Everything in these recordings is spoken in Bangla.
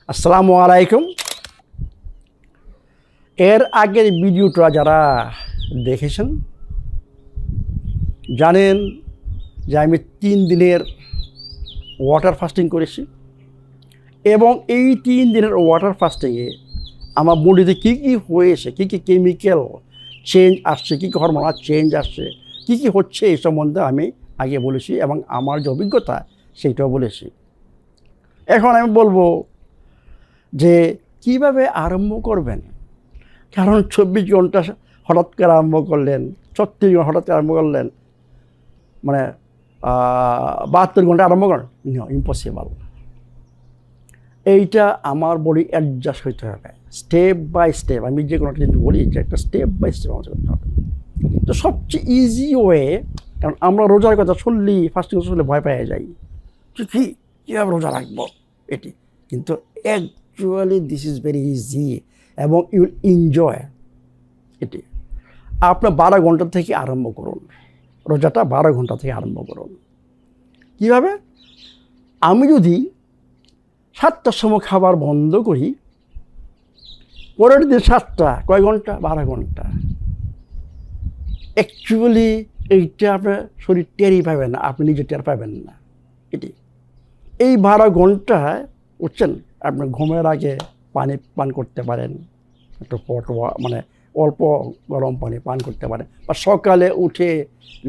আসসালামু আলাইকুম। এর আগের ভিডিওটা যারা দেখেছেন জানেন যে আমি 3 দিনের ওয়াটার ফাস্টিং করেছি এবং এই 3 দিনের ওয়াটার ফাস্টিংয়ে আমার বডিতে কী কী হয়েছে, কী কী কেমিক্যাল চেঞ্জ আসছে, কী কী হরমোনাল চেঞ্জ আসছে, কী কী হচ্ছে এই সম্বন্ধে আমি আগে বলেছি এবং আমার যে অভিজ্ঞতা সেইটাও বলেছি। এখন আমি বলবো যে কিভাবে আরম্ভ করবেন। কারণ 24 ঘন্টা হঠাৎ করে আরম্ভ করলেন, 36 ঘন্টা হঠাৎ করে আরম্ভ করলেন, মানে 72 ঘন্টা আরম্ভ করেন, ইম্পসিবল। এইটা আমার বডি অ্যাডজাস্ট হইতে হবে স্টেপ বাই স্টেপ। আমি যে কোনো কিছু বলি যে একটা স্টেপ বাই স্টেপ আমাদের করতে হবে। তো সবচেয়ে ইজি ওয়ে, কারণ আমরা রোজার কথা শুনলেই ফাস্টিং শুনলে ভয় পেয়ে যাই যে কীভাবে রোজা রাখবো এটি, কিন্তু actually this is very easy এবং ইউ উইল এনজয় এটি। আপনার 12 ঘন্টা থেকে আরম্ভ করুন, রোজাটা 12 ঘন্টা থেকে আরম্ভ করুন। কীভাবে? আমি যদি 7টার সময় খাবার বন্ধ করি, পরের দিন 7টা, কয় ঘন্টা? 12 ঘন্টা। অ্যাকচুয়ালি এইটা আপনার শরীর টেরই পাবেন না, আপনি নিজে টের পাবেন না এটি। এই 12 ঘন্টায় বুঝছেন, আপনার ঘুমের আগে পানি পান করতে পারেন, একটু মানে অল্প গরম পানি পান করতে পারেন, বা সকালে উঠে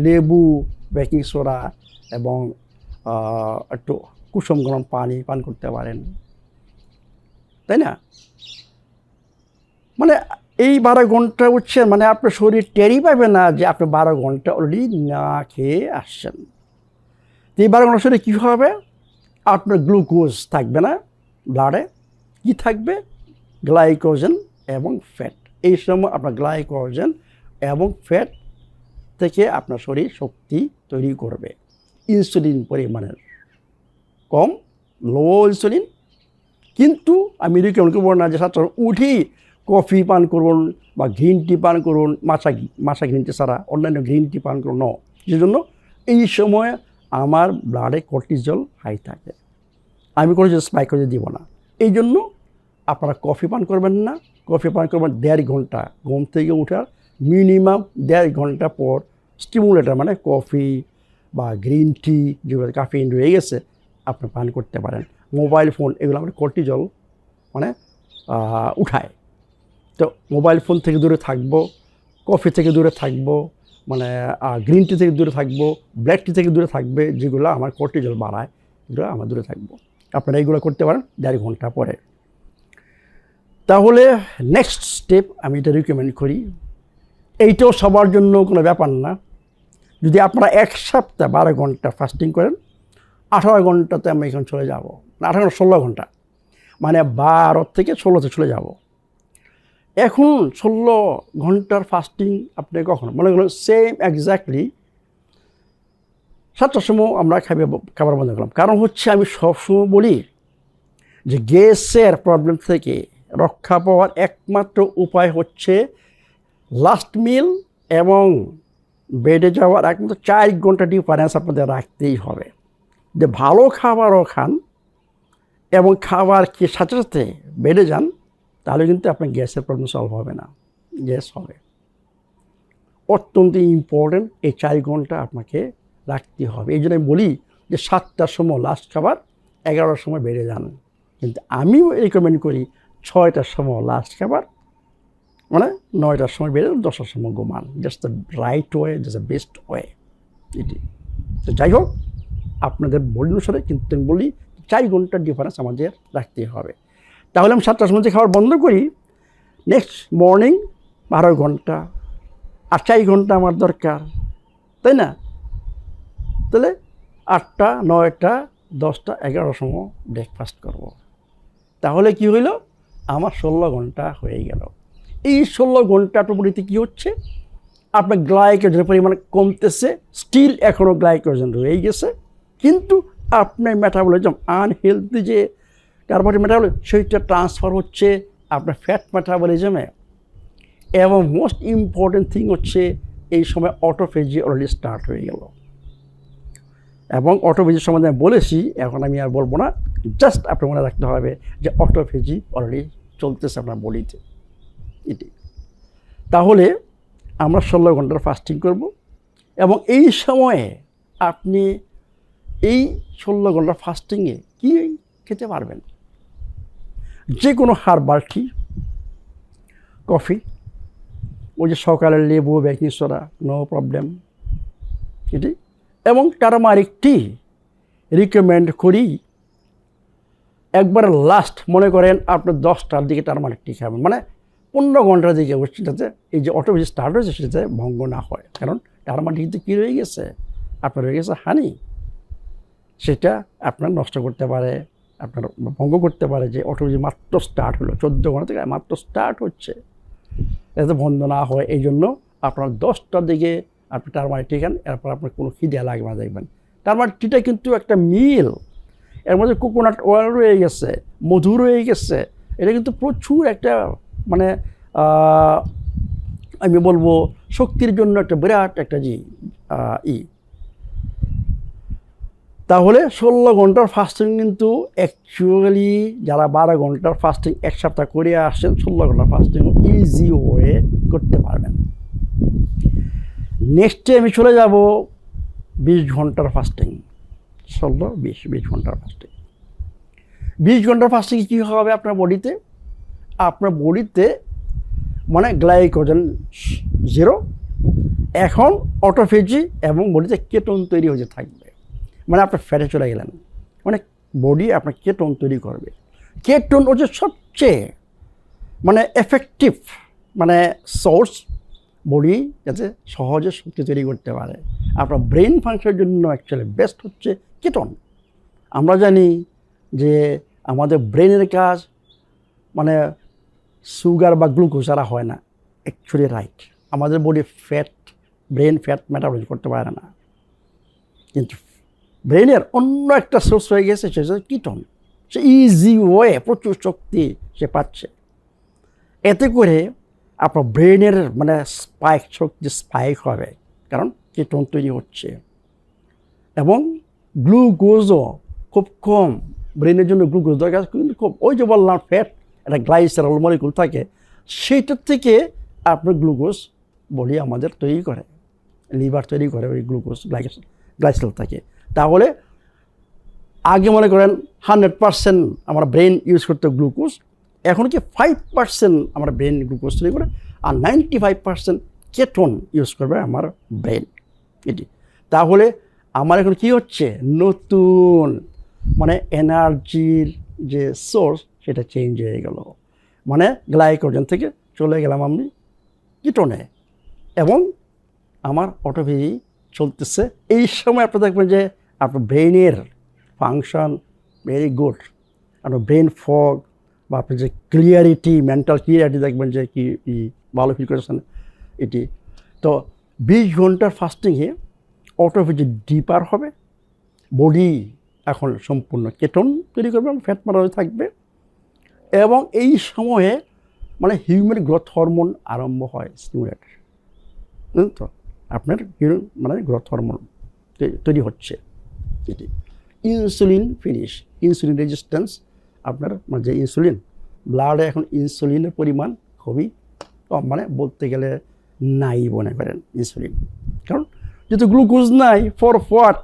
লেবু, বেকিং সোডা এবং একটু কুসুম গরম পানি পান করতে পারেন, তাই না? মানে এই 12 ঘন্টা উঠছে, মানে আপনার শরীর টেরই পাবে না যে আপনি 12 ঘন্টা অলরেডি না খেয়ে আসছেন। তো এই 12 ঘন্টা শরীরে কী হবে? আপনার গ্লুকোজ থাকবে না ব্লাডে, কি থাকবে? গ্লাইকোজেন এবং ফ্যাট। এই সময় আপনার গ্লাইকোজেন এবং ফ্যাট থেকে আপনার শরীর শক্তি তৈরি করবে। ইনসুলিন পরিমাণের কম, লো ইনসুলিন। কিন্তু আমি রিকমেন্ড করবো না যে সাধারণত উঠি কফি পান করুন বা গ্রিন টি পান করুন, মাছা গ্রিন টি ছাড়া অন্যান্য গ্রিন টি পান করুন। সেই জন্য এই সময় আমার ব্লাডে কর্টিজল হাই থাকে, আমি কর্টিজল স্পাইক করে দিব না। এই জন্য আপনারা কফি পান করবেন না। কফি পান করবেন 1.5 ঘন্টা ঘুম থেকে ওঠার মিনিমাম 1.5 ঘন্টা পর। স্টিমুলেটার মানে কফি বা গ্রিন টি যেগুলো কাফিন রয়ে গেছে আপনি পান করতে পারেন। মোবাইল ফোন এগুলো আমরা কর্টিজল মানে উঠায়। তো মোবাইল ফোন থেকে দূরে থাকবো, কফি থেকে দূরে থাকবো, মানে গ্রিন টি থেকে দূরে থাকবো, ব্ল্যাক টি থেকে দূরে থাকবে, যেগুলো আমার কর্টিজল বাড়ায় এগুলো আমরা দূরে থাকবো। আপনারা এইগুলো করতে পারেন 1.5 ঘন্টা পরে। তাহলে নেক্সট স্টেপ আমি এটা রিকমেন্ড করি। এইটাও সবার জন্য কোনো ব্যাপার না। যদি আপনারা 1 সপ্তাহ 12 ঘন্টা ফাস্টিং করেন, 18 ঘন্টাতে আমি এখন চলে যাব, 18 16 ঘন্টা, মানে 12 থেকে 16তে চলে যাব। এখন 16 ঘন্টার ফাস্টিং আপনি কখন মনে করেন সেম এক্স্যাক্টলি 7টার সময় আমরা খাবার বন্ধ করলাম। কারণ হচ্ছে আমি সবসময় বলি যে গ্যাসের প্রবলেম থেকে রক্ষা পাওয়ার একমাত্র উপায় হচ্ছে লাস্ট মিল এবং বেডে যাওয়ার একমাত্র 4 ঘন্টা ডিফারেন্স আপনাদের রাখতেই হবে। যে ভালো খাবারও খান এবং খাবার খেয়ে সাথে সাথে বেডে যান, তাহলে কিন্তু আপনার গ্যাসের প্রবলেম সলভ হবে না, গ্যাস হবে। অত্যন্ত ইম্পর্টেন্ট এই 4 ঘন্টা আপনাকে রাখতে হবে। এই জন্য আমি বলি যে 7টার সময় লাস্ট খাবার, 11টার সময় বেড়ে যান। কিন্তু আমিও রেকমেন্ড করি 6টার সময় লাস্ট খাবার, মানে 9টার সময় বেড়ে 10টার সময় ঘুমান। Just the right way, just the best way এটি। তো যাই হোক, আপনাদের বডি অনুসারে কিন্তু আমি বলি 4 ঘন্টার ডিফারেন্স আমাদের রাখতেই হবে। তাহলে আমি 7টার সময় খাবার বন্ধ করি, নেক্সট মর্নিং 12 ঘন্টা আর 4 ঘন্টা আমার দরকার, তাই না? তাহলে 8টা, 9টা, 10টা, 11টার সময় ব্রেকফাস্ট করব। তাহলে কি হইল? আমার 16 ঘন্টা হয়ে গেল। এই 16 ঘন্টা বডিতে কী হচ্ছে? আপনার গ্লাইকোজেনের পরিমাণ কমতেছে, স্টিল এখনও গ্লাইকোজেন রয়ে গেছে, কিন্তু আপনার মেটাবলিজম আনহেলদি যে কার্বোহাইড্রেট মেটাবলিজম সেইটা ট্রান্সফার হচ্ছে আপনার ফ্যাট মেটাবলিজমে। এবং মোস্ট ইম্পর্টেন্ট থিং হচ্ছে এই সময় অটোফেজি অলরেডি স্টার্ট হয়ে গেল। এবং অটোফেজির সম্বন্ধে আমি বলেছি, এখন আমি আর বলবো না, জাস্ট আপনার মনে রাখতে হবে যে অটোফেজি অলরেডি চলতেছে আপনার বডিতে, এটি। তাহলে আমরা 16 ঘন্টার ফাস্টিং করব, এবং এই সময়ে আপনি এই 16 ঘন্টার ফাস্টিংয়ে কী খেতে পারবেন? যে কোনো হার্বাল টি, কফি, ওই যে সকালের লেবু, বেকিং সোডা, নো প্রবলেম, এটি। এবং টারমারিক টি রিকমেন্ড করি একবার লাস্ট, মনে করেন আপনার 10টার দিকে টারমারিক টি খাবেন, মানে 15 ঘন্টার দিকে, যাতে এই যে অটোফেজি স্টার্ট হয়েছে সেটাতে ভঙ্গ না হয়। কারণ টারমারিকতে কী রয়ে গেছে, আপনার রয়ে গেছে হানি, সেটা আপনার নষ্ট করতে পারে, আপনার ভঙ্গ করতে পারে। যে অটোফেজি মাত্র স্টার্ট হলো, 14 ঘন্টা থেকে মাত্র স্টার্ট হচ্ছে, যাতে বন্ধ না হয়। এই জন্য আপনার 10টার দিকে আপনি টারমারিক টি খান, এরপর আপনার কোনো খিদে লাগবে না দেখবেন। টারমারিক টিটা কিন্তু একটা মিল, এর মধ্যে কোকোনাট অয়েল রয়ে গেছে, মধু রয়ে গেছে, এটা কিন্তু প্রচুর একটা মানে আমি বলবো শক্তির জন্য একটা বিরাট একটা তাহলে 16 ঘন্টার ফাস্টিং কিন্তু অ্যাকচুয়ালি যারা 12 ঘন্টার ফাস্টিং এক সপ্তাহ করে আসছেন, 16 ঘন্টার ফাস্টিং ইজি ওয়ে করতে পারবেন। নেক্সটে আমি চলে যাব 20 ঘন্টার ফাস্টিং, 16-20 ঘন্টার ফাস্টিং। 20 ঘন্টার ফাস্টিং কী হবে আপনার বডিতে? আপনার বডিতে মানে গ্লাইকোজেন 0, এখন অটোফেজি এবং বডিতে কেটোন তৈরি হতে থাকবে, মানে আপনার ফ্যাটে চলে গেলেন, মানে বডি আপনার কেটোন তৈরি করবে। কেটোন হচ্ছে সবচেয়ে মানে এফেক্টিভ মানে সোর্স, বডি যাতে সহজে শক্তি তৈরি করতে পারে। আপনার ব্রেন ফাংশনের জন্য অ্যাকচুয়ালি বেস্ট হচ্ছে কেটোন। আমরা জানি যে আমাদের ব্রেনের কাজ মানে সুগার বা গ্লুকোজ ছাড়া হয় না, অ্যাকচুয়ালি রাইট। আমাদের বডি ব্রেন ফ্যাট মেটাবলিজম করতে পারে না, কিন্তু ব্রেনের অন্য একটা সোর্স হয়ে গেছে, সেটা হচ্ছে কিটোন। সে ইজি ওয়ে প্রচুর শক্তি সে পাচ্ছে। এতে করে আপনার ব্রেনের মানে শক্তি স্পাইক হবে, কারণ কিটোন তৈরি হচ্ছে, এবং গ্লুকোজও খুব কম। ব্রেনের জন্য গ্লুকোজ দরকার কিন্তু খুব, ওই যে বললাম ফ্যাট একটা গ্লাইসেরল মলিকুল থাকে, সেইটার থেকে আপনার গ্লুকোজ বডি আমাদের তৈরি করে, লিভার তৈরি করে ওই গ্লুকোজ গ্লাইসেরল থাকে। তাহলে আগে মনে করেন 100% আমার ব্রেন ইউজ করতে গ্লুকোজ, এখন কি 5% আমার ব্রেন গ্লুকোজ তৈরি করে, আর 95% কেটোন ইউজ করবে আমার ব্রেন, এটি। তাহলে আমার এখন কি হচ্ছে, নতুন মানে এনার্জির যে সোর্স সেটা চেঞ্জ হয়ে গেল, মানে গ্লাইকোজেন থেকে চলে গেলাম আমি কিটোনে, এবং আমার অটোফেজি চলতেছে। এই সময় আপনি দেখবেন যে আপনার ব্রেনের ফাংশন ভেরি গুড, আপনার ব্রেন ফগ বা আপনি যে ক্লিয়ারিটি, মেন্টাল ক্লিয়ারিটি দেখবেন যে কি ভালো ফিল করেছেন, এটি। তো 20 ঘন্টার ফাস্টিংয়ে অটোফেজি ডিপার হবে, বডি এখন সম্পূর্ণ কেটোন তৈরি করবে, ফ্যাট মারা থাকবে, এবং এই সময়ে মানে হিউম্যান গ্রোথ হরমোন আরম্ভ হয় স্টিমুলেট, বুঝলেন তো? আপনার মানে গ্রোথ হরমোন তৈরি হচ্ছে, এটি। ইনসুলিন ফিনিশ, ইনসুলিন রেজিস্ট্যান্স আপনার মানে যে ইনসুলিন ব্লাডে, এখন ইনসুলিনের পরিমাণ খুবই কম, মানে বলতে গেলে নাই মনে করেন ইনসুলিন, কারণ যেহেতু গ্লুকোজ নাই, ফর হোয়াট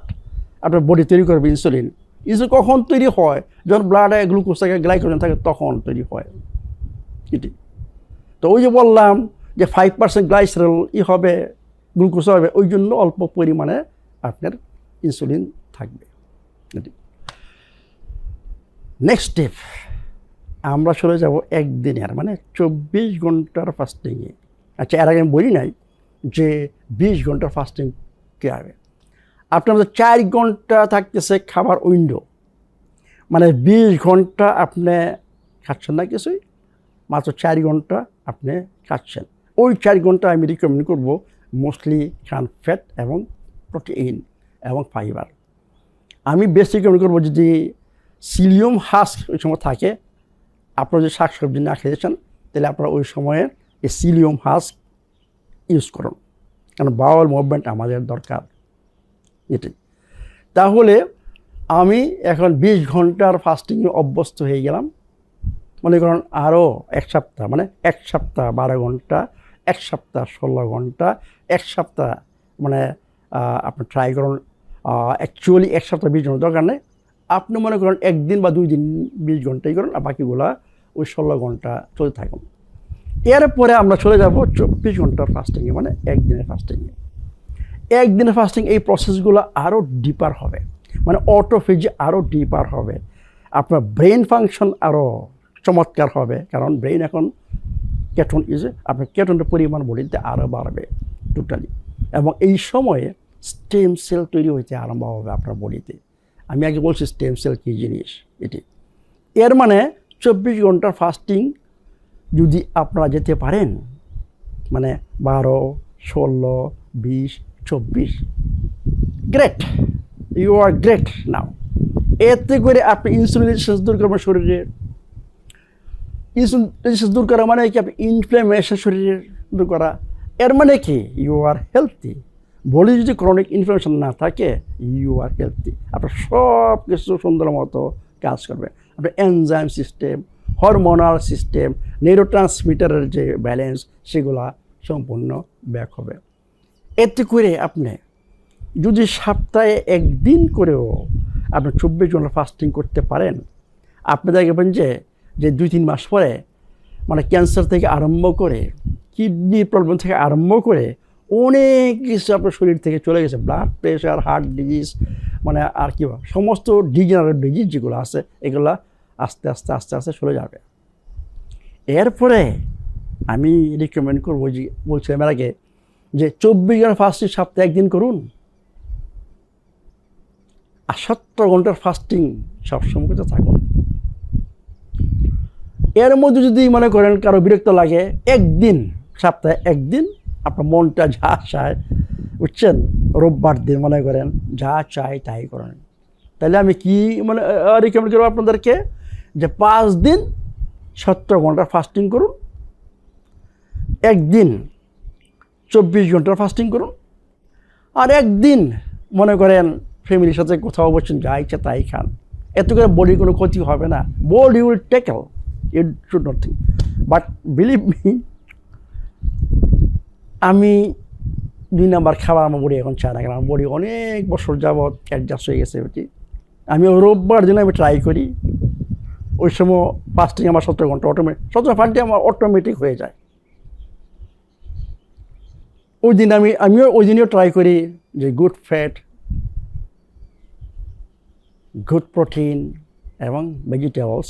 আপনার বডি তৈরি করবে ইনসুলিন? ইনসুলিন কখন তৈরি হয়? যখন ব্লাডে গ্লুকোজ থাকে, গ্লাইকোজেন থাকে, তখন তৈরি হয়, এটি। তো ওই যে বললাম যে 5% গ্লাইসেরল হবে, গ্লুকোজ হবে, ওই জন্য অল্প পরিমাণে আপনার ইনসুলিন থাকবে, এটি। নেক্সট স্টেপ আমরা চলে যাব একদিনের মানে 24 ঘন্টার ফাস্টিংয়ে। আচ্ছা, এর আগে আমি বলি নাই যে 20 ঘন্টার ফাস্টিং কী হবে। আপনার 4 ঘন্টা থাকতেছে খাবার উইন্ডো, মানে 20 ঘন্টা আপনি খাচ্ছেন না কিছুই, মাত্র 4 ঘন্টা আপনি খাচ্ছেন। ওই 4 ঘন্টা আমি রিকমেন্ড করবো মোস্টলি খান ফ্যাট এবং প্রোটিন এবং ফাইবার। আমি বেশি রিকমেন্ড করবো যদি সিলিয়াম হাস্ক ওই সময় থাকে, আপনারা যদি শাকসবজি না খেয়েছেন, তাহলে আপনারা ওই সময়ে এই সিলিয়াম হাস্ক ইউজ করুন, কারণ বাওয়েল মুভমেন্ট আমাদের দরকার, এটাই। তাহলে আমি এখন 20 ঘন্টার ফাস্টিংয়ে অভ্যস্ত হয়ে গেলাম। মনে করুন আরও 1 সপ্তাহ, মানে 1 সপ্তাহ 12 ঘন্টা, 1 সপ্তাহ 16 ঘন্টা, 1 সপ্তাহ মানে আপনি ট্রাই করুন। অ্যাকচুয়ালি 1 সপ্তাহ 20 ঘন্টা দরকার নেই। আপনি মনে করেন 1 দিন বা 2 দিন 20 ঘন্টাই করুন, আর বাকিগুলা ওই 16 ঘন্টা চলতে থাকুন। এরপরে আমরা চলে যাব 24 ঘন্টার ফাস্টিংয়ে, মানে 1 দিনের ফাস্টিংয়ে। 1 দিনের ফাস্টিং, এই প্রসেসগুলো আরও ডিপার হবে, মানে অটোফেজি আরও ডিপার হবে। আপনার ব্রেন ফাংশন আরও চমৎকার হবে, কারণ ব্রেন এখন কেটন আপনার কেটনের পরিমাণ বডিতে আরও বাড়বে টোটালি। এবং এই সময়ে স্টেম সেল তৈরি হইতে আরম্ভ হবে আপনার বডিতে। আমি আগে বলছি স্টেম সেল কী জিনিস এটি। এর মানে 24 ঘন্টার ফাস্টিং যদি আপনারা যেতে পারেন, মানে 12, 16, 20, 24, গ্রেট, ইউ আর গ্রেট নাও। এতে করে আপনি ইনসুলিন রেজিস্ট্যান্স দূর করবেন শরীরের। ইনসুলিন রেজিস্ট্যান্স দূর করা মানে কি? আপনি ইনফ্লামেশন শরীরের দূর করা। এর মানে কি? You are healthy. বডি যদি ক্রনিক ইনফ্লামেশন না থাকে, ইউ আর হেলথি। আপনার সব কিছু সুন্দর মতো কাজ করবে। আপনার এনজাইম সিস্টেম, হরমোনাল সিস্টেম, নিউরোট্রান্সমিটারের যে ব্যালেন্স, সেগুলা সম্পূর্ণ ব্যাক হবে। এতে করে আপনি যদি সপ্তাহে 1 দিন করেও আপনি 24 ঘন্টা ফাস্টিং করতে পারেন, আপনি দেখবেন যে 2-3 মাস পরে, মানে ক্যান্সার থেকে আরম্ভ করে, কিডনি প্রবলেম থেকে আরম্ভ করে অনেক কিছু আপনার শরীর থেকে চলে গেছে। ব্লাড প্রেশার, হার্ট ডিজিজ, মানে আর কি সমস্ত ডিজেনারেটিভ ডিজিজ যেগুলো আছে, এগুলো আস্তে আস্তে আস্তে আস্তে চলে যাবে। এরপরে আমি রিকমেন্ড করবো, যে বলছিলাম এর আগে, যে 24 ঘন্টা ফাস্টিং সপ্তাহে 1 দিন করুন, আর 70 ঘন্টার ফাস্টিং সবসময় করতে থাকুন। এর মধ্যে যদি মনে করেন কারো বিরক্ত লাগে, 1 দিন, সপ্তাহে 1 দিন আপনার মনটা যা চায়, বুঝছেন, রোববার দিন মনে করেন যা চাই তাই করেন। তাহলে আমি কি মানে রিকমেন্ড করবো আপনাদেরকে, যে 5 দিন 70 ঘন্টার ফাস্টিং করুন, 1 দিন 24 ঘন্টার ফাস্টিং করুন, আর 1 দিন মনে করেন ফ্যামিলির সাথে কোথাও বসছেন, যা ইচ্ছা তাই খান। এত করে বডির কোনো ক্ষতি হবে না। Body will tackle, it should not think. But believe me, আমি 2 নাম্বার খাবার আমার বডি এখন চায় না, কারণ আমার বডি অনেক বছর যাবৎ অ্যাডজাস্ট হয়ে গেছে এটি। আমি রোববার দিন আমি ট্রাই করি, ওই সময় ফাস্টিং আমার 70 ঘন্টা ফাস্টিং আমার অটোমেটিক হয়ে যায়। ওই দিন আমিও ওই দিনেও ট্রাই করি যে গুড ফ্যাট, গুড প্রোটিন এবং ভেজিটেবলস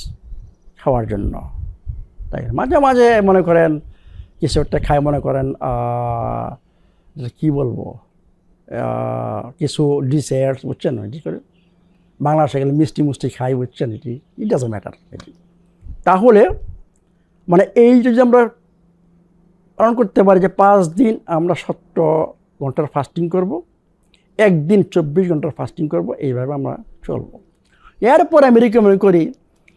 খাওয়ার জন্য। তাই মাঝে মাঝে মনে করেন কিছু একটা খাই, মনে করেন কি বলবো, কিছু ডিজার্টস, বুঝছেন, এটি করে বাংলাদেশে গেলে মিষ্টি খাই, বুঝছেন, এটি ইট ডাজন্ট ম্যাটার এটি। তাহলে মানে এই যদি আমরা পালন করতে পারি যে 5 দিন আমরা 70 ঘন্টার ফাস্টিং করব, 1 দিন 24 ঘন্টার ফাস্টিং করব, এইভাবে আমরা চলবো। এরপরে আমি রিকমেন্ড করি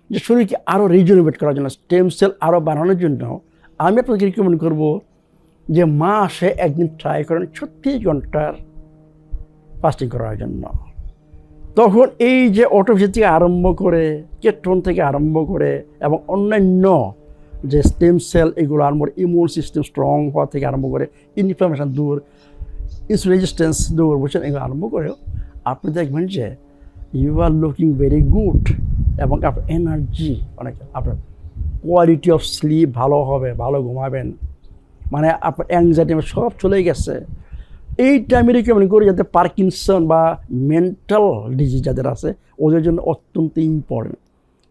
যে শরীরকে আরও রিজুনেট করার জন্য, স্টেম সেল আরও বাড়ানোর জন্য আমি আপনাকে রিকমেন্ড করব যে মাসে 1 দিন ট্রাই করেন 36 ঘন্টার ফাস্টিং করার জন্য। তখন এই যে অটোফেজি থেকে আরম্ভ করে, কেটন থেকে আরম্ভ করে এবং অন্যান্য যে স্টেম সেল, এগুলো আরম্ভ করে ইমিউন সিস্টেম স্ট্রং হওয়া থেকে আরম্ভ করে ইনফ্লামেশন দূর, ইনসুলিন রেজিস্ট্যান্স দূর, বুঝছেন, এগুলো আরম্ভ করেও আপনি দেখবেন যে you are looking very good, এবং আপনার এনার্জি অনেক, আপনার কোয়ালিটি অফ স্লিপ ভালো হবে, ভালো ঘুমাবেন, মানে আপনার অ্যাংজাইটি সব চলে গেছে। এইটা আমি রিকমেন্ড করি, যাতে পার্কিনসন বা মেন্টাল ডিজিজ যাদের আছে ওদের জন্য অত্যন্ত ইম্পর্টেন্ট।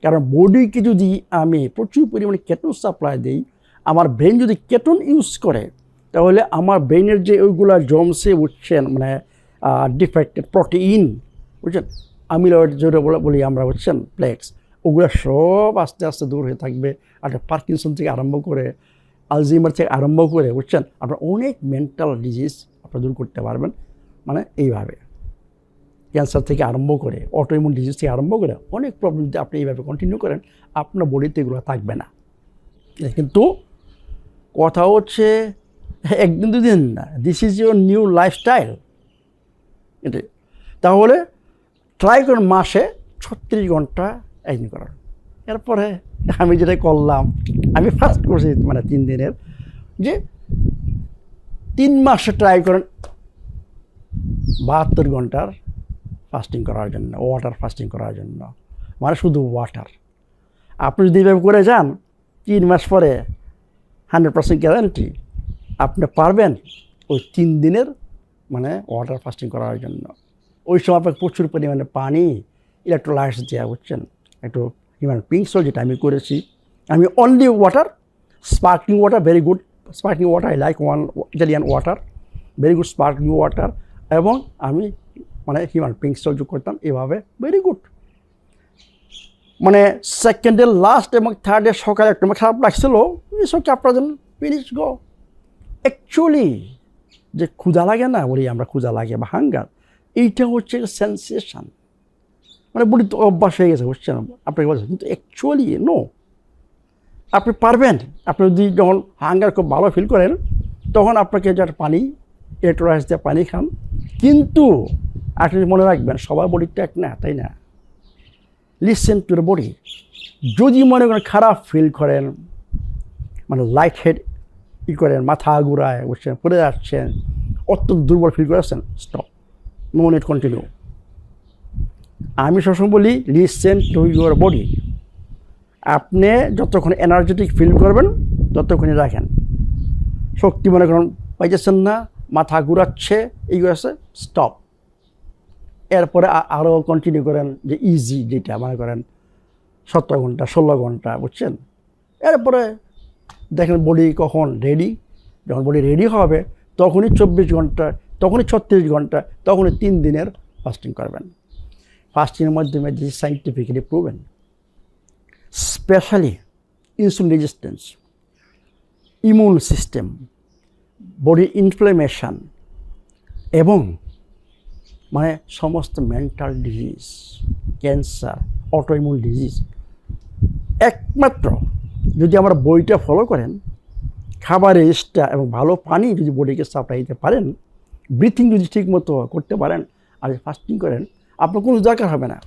কারণ বডিকে যদি আমি প্রচুর পরিমাণে কেটন সাপ্লাই দিই, আমার ব্রেন যদি কেটন ইউজ করে, তাহলে আমার ব্রেনের যে ওইগুলা জমসে, বুঝছেন, মানে ডিফেক্টেড প্রোটিন, বুঝছেন, আমিলয়েড যেটা বলি আমরা, বুঝছেন, প্লেক্স, ওগুলো সব আস্তে আস্তে দূর হয়ে থাকবে। আর পার্কিনসন থেকে আরম্ভ করে, আলজিমার থেকে আরম্ভ করে, বুঝছেন, আপনার অনেক মেন্টাল ডিজিজ আপনারা দূর করতে পারবেন। মানে এইভাবে ক্যান্সার থেকে আরম্ভ করে, অটোইমিউন ডিজিজ থেকে আরম্ভ করে অনেক প্রবলেম যদি আপনি এইভাবে কন্টিনিউ করেন, আপনার বডিতে এগুলো থাকবে না। কিন্তু কথা হচ্ছে 1 দিন 2 দিন না, this is your new lifestyle. এটাই। তাহলে ট্রাই করুন মাসে 36 ঘন্টা একদিন করার। এরপরে আমি যেটা করলাম, আমি ফার্স্ট করছি মানে 3 দিনের, যে 3 মাসে ট্রাই করেন 72 ঘন্টার ফাস্টিং করার জন্য, ওয়াটার ফাস্টিং করার জন্য, মানে শুধু ওয়াটার। আপনি যদি এইভাবে করে যান 3 মাস পরে 100% গ্যারান্টি আপনি পারবেন ওই 3 দিনের মানে ওয়াটার ফাস্টিং করার জন্য। ওই সময় আপনাকে প্রচুর পরিমাণে পানি, ইলেকট্রোলাইটস দেওয়া, বুঝছেন, একটু হিউম্যান পিঙ্ক সল্ট যেটা আমি করেছি। আমি only water, sparkling water, very good sparkling water, I like Italian water, very good sparkling water, এবং আমি মানে হিউম্যান পিঙ্ক সল্ট যোগ করতাম, এভাবে ভেরি গুড। মানে সেকেন্ডের লাস্ট এবং থার্ডের সকালে একটু খারাপ লাগছিল, সবকে আপনার জন্য ফিনিশ গো। অ্যাকচুয়ালি যে ক্ষুধা লাগে না, বলি আমরা ক্ষুধা লাগে বা হাঙ্গার, এইটা হচ্ছে সেন্সেশন, মানে বলি তো অভ্যাস হয়ে গেছে, বুঝছেন, আপনাকে বলছেন, কিন্তু অ্যাকচুয়ালি নো। আপনি পারবেন, আপনি যদি যখন হাঙ্গার খুব ভালো ফিল করেন তখন আপনাকে যার পানি, ইলেকট্রোলাইটস দিয়ে পানি খান। কিন্তু আপনি মনে রাখবেন সবার বডিটা এক না, তাই না? Listen to the body. যদি মনে করেন খারাপ ফিল করেন, মানে লাইট হেড করেন, মাথা ঘুরায়, বুঝছেন, পড়ে যাচ্ছেন, অত্যন্ত দুর্বল ফিল করেছেন, স্টপ, নো নিড কন্টিনিউ। আমি সবসময় বলি লিসেন টু ইউর বডি। আপনি যতক্ষণ এনার্জেটিক ফিল করবেন ততক্ষণই রাখেন। শক্তি মনে করেন পাইতেছেন না, মাথা ঘুরাচ্ছে, এইগুলো আছে, স্টপ। এরপরে আরও কন্টিনিউ করেন, যে ইজি যেটা মনে করেন 17 ঘন্টা 16 ঘন্টা, বুঝছেন। এরপরে দেখেন বডি কখন রেডি, যখন বডি রেডি হবে তখনই 24 ঘন্টা, তখনই 36 ঘন্টা, তখনই 3 দিনের ফাস্টিং করবেন। ফাস্টিংয়ের মাধ্যমে যে scientifically proven, specially insulin resistance, immune system, body inflammation, এবং মানে সমস্ত mental disease, cancer, autoimmune disease, একমাত্র যদি আমরা বইটা ফলো করেন, খাবারের এক্সট্রা এবং ভালো পানি যদি বডিকে সাপ্লাই দিতে পারেন, ব্রিথিং যদি ঠিক মতো করতে পারেন, আর ফাস্টিং করেন, আপনার কোনো দরকার হবে না।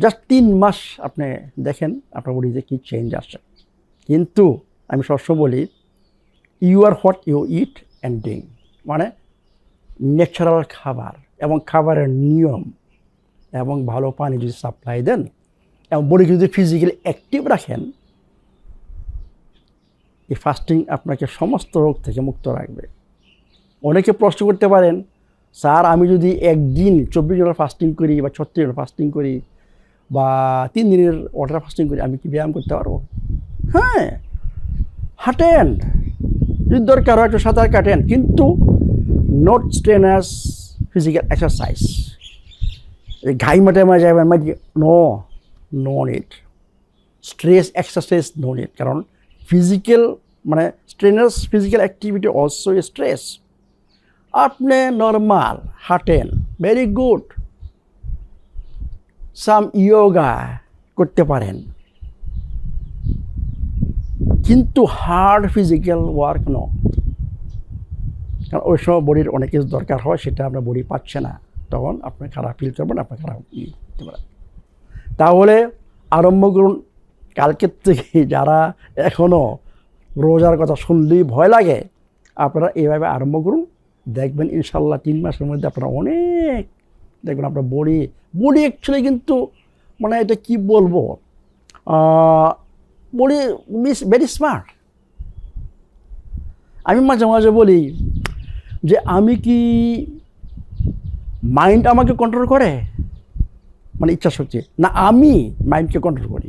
জাস্ট 3 মাস আপনি দেখেন আপনার বডিতে কী চেঞ্জ আসে। কিন্তু আমি সবসময় বলি, you are what you eat and drink, মানে ন্যাচারাল খাবার এবং খাবারের নিয়ম এবং ভালো পানি যদি সাপ্লাই দেন এবং বডিকে যদি ফিজিক্যালি অ্যাক্টিভ রাখেন, এই ফাস্টিং আপনাকে সমস্ত রোগ থেকে মুক্ত রাখবে। অনেকে প্রশ্ন করতে পারেন, স্যার আমি যদি একদিন 24 ঘন্টা ফাস্টিং করি বা 36 ঘন্টা ফাস্টিং করি বা 3 দিনের ওয়াটার ফাস্টিং করি, আমি কি ব্যায়াম করতে পারবো? হ্যাঁ, হাঁটেন, যদি দরকার হয় একটু সাঁতার কাটেন, কিন্তু নট স্ট্রেনার্স ফিজিক্যাল এক্সারসাইজ। ঘাই মাঠে মাঝে যাবেন, no need stress exercise, no need. কারণ ফিজিক্যাল মানে strenuous physical activity also stress. আপনি নর্মাল হাঁটেন, ভেরি গুড, সাম ইয়োগা করতে পারেন, কিন্তু হার্ড ফিজিক্যাল ওয়ার্ক নো। কারণ ওই সময় বডির অনেক কিছু দরকার হয়, সেটা আপনার বডি পাচ্ছে না, তখন আপনি খারাপ ফিল করবেন, আপনার খারাপ হতে পারে। তাহলে আরম্ভ করুন কালকের থেকে। যারা এখনও রোজার কথা শুনলেই ভয় লাগে, আপনারা এইভাবে আরম্ভ করুন, দেখবেন ইনশাল্লাহ 3 মাসের মধ্যে আপনারা অনেক দেখবেন আপনার বডি অ্যাকচুয়ালি কিন্তু মানে এটা কি বলবো, বডি ভেরি স্মার্ট। আমি মাঝে মাঝে বলি যে আমি কি মাইন্ড আমাকে কন্ট্রোল করে, মানে ইচ্ছা শক্তি, না আমি মাইন্ডকে কন্ট্রোল করি?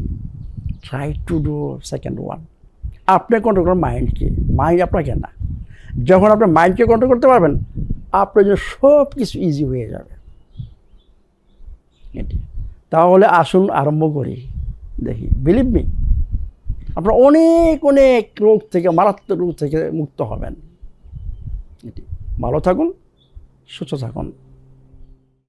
Try to do second one. আপনি কন্ট্রোল করেন মাইন্ডকে, মাইন্ড আপনাকে না। যখন আপনি মাইন্ডকে কন্ট্রোল করতে পারবেন, আপনার জন্য সব কিছু ইজি হয়ে যাবে। এটি তাহলে আসুন আরম্ভ করি, দেখি, বিলিভ মি, আপনার অনেক অনেক রোগ থেকে, মারাত্মক রোগ থেকে মুক্ত হবেন। এটি ভালো থাকুন, সুস্থ থাকুন।